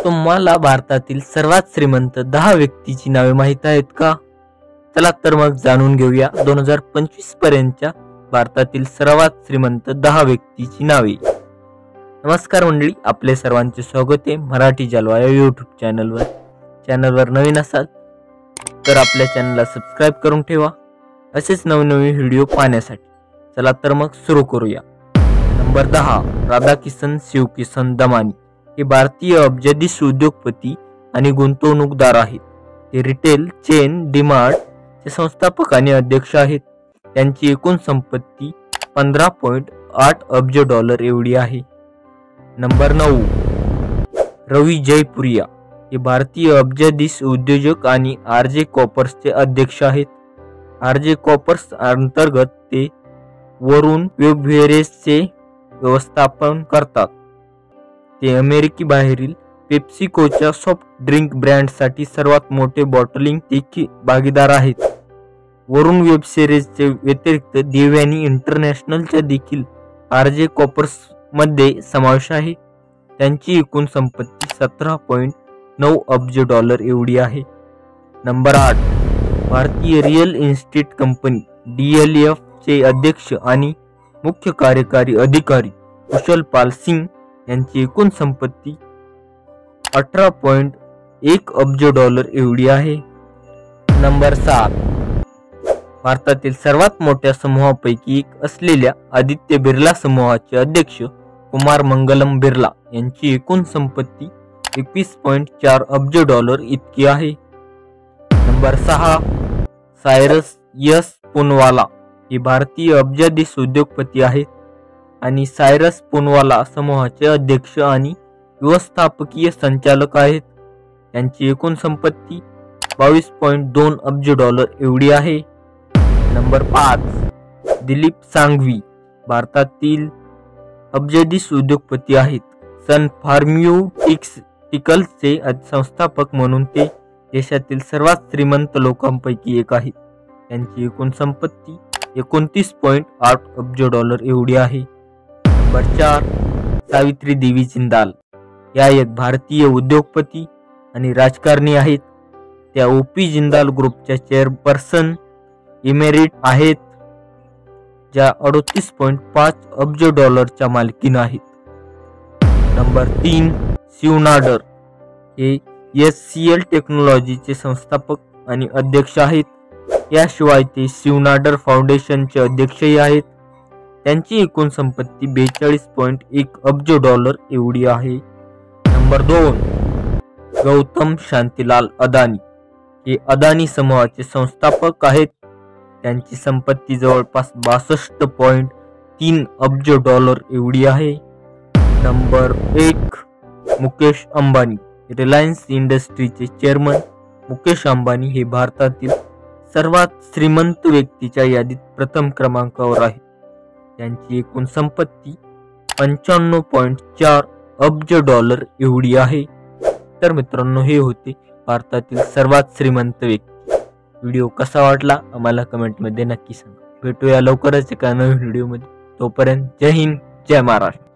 तुम्हाला भारतातील सर्वात श्रीमंत 10 व्यक्तीची नावे माहित आहेत का? चला तर मग जाणून घेऊया 2025 पर्यंतच्या भारतातील सर्वात श्रीमंत 10 व्यक्तीची नावे। नमस्कार मंडळी, आपले सर्वांचे स्वागत आहे मराठी जलवा या यूट्यूब चॅनलवर। चॅनलवर नवीन असाल तर आपल्या चॅनलला सबस्क्राइब करून ठेवा असेच नवनवीन व्हिडिओ पाहण्यासाठी। चला तर मग सुरू करूया। नंबर 10, राधाकिशन शिवकिशन दमानी। हे भारतीय अब्जाधीश उद्योगपती आणि गुंतवणूकदार आहेत। ते रिटेल चेन डीमार्ट चे संस्थापक आणि अध्यक्ष आहेत। त्यांची एकूण संपत्ती 15.8 अब्ज डॉलर एवढी आहे। नंबर 9, रवी जयपुरिया। हे भारतीय अब्जाधीश उद्योजक आणि आरजे कॉपर्सचे अध्यक्ष आहेत। आरजे कॉपर्स अंतर्गत ते वरुण बेव्हरेजेसचे व्यवस्थापन करतात। ते अमेरिकी बाहेरील पेप्सिकोच्या सॉफ्ट ड्रिंक ब्रँडसाठी सर्वात मोठे बॉटलिंग देखील भागीदार आहेत। वरुण बेव्हरेजेसचे व्यतिरिक्त देवयानी इंटरनॅशनलच्या देखील आरजे कॉपर्स मध्ये समावेश आहे। त्यांची एकूण संपत्ती 17.9 अब्ज डॉलर एवढी आहे। नंबर 8, भारतीय रिअल इस्टेट कंपनी DLF चे अध्यक्ष आणि मुख्य कार्यकारी अधिकारी कुशल पाल सिंग यांची एकूण संपत्ती 18.1 अब्ज डॉलर एवढी आहे। नंबर 7, भारतातील सर्वात मोठ्या समूहापैकी एक असलेल्या आदित्य बिर्ला समूहाचे अध्यक्ष कुमार मंगलम बिर्ला यांची एकूण संपत्ती 21.4 अब्ज डॉलर इतकी आहे। Number 6, Cyrus S Poonawalla. हे भारतीय अब्जाधीश उद्योगपती आहेत आणि सायरस पूनवाला समूहाचे अध्यक्ष आणि व्यवस्थापकीय संचालक आहेत। त्यांची एकूण संपत्ती 22.2 अब्ज डॉलर एवढी आहे। नंबर 5, दिलीप सांघवी। भारतातील अब्जाधीश उद्योगपती आहेत। सन फार्मास्युटिकल्सचे संस्थापक म्हणून ते देशातील सर्वात श्रीमंत लोकांपैकी एक आहेत। त्यांची एकूण संपत्ती 29.8 अब्ज डॉलर एवढी आहे। नंबर 4, सावित्री देवी जिंदाल। या एक भारतीय उद्योगपती आणि राजकारणी आहेत। त्या OP जिंदाल ग्रुपच्या चेअरपर्सन इमेरिट आहेत, ज्या 38.5 अब्ज डॉलरच्या मालकीन आहेत। नंबर 3, शिव नाडर। हे SCL टेक्नॉलॉजीचे संस्थापक आणि अध्यक्ष आहेत। याशिवाय ते शिव नाडर फाउंडेशनचे अध्यक्षही आहेत। त्यांची एकूण संपत्ती 42.1 अब्ज डॉलर एवढी आहे। नंबर 2, गौतम शांतीलाल अदानी। हे अदानी समूहाचे संस्थापक आहेत। त्यांची संपत्ती जवळपास 62.3 अब्ज डॉलर एवढी आहे। नंबर 1, मुकेश अंबानी। रिलायन्स इंडस्ट्रीचे चेअरमन मुकेश अंबानी हे भारतातील सर्वात श्रीमंत व्यक्तीच्या यादीत प्रथम क्रमांकावर आहे। त्यांची एकूण संपत्ती 55.4 अब्ज डॉलर एवढी आहे। तर मित्रांनो, हे होते भारतातील सर्वात श्रीमंत व्यक्ती। व्हिडिओ कसा वाटला आम्हाला कमेंटमध्ये नक्की सांगा। भेटूया लवकरच एका नवीन व्हिडिओमध्ये। तोपर्यंत जय हिंद, जय महाराष्ट्र।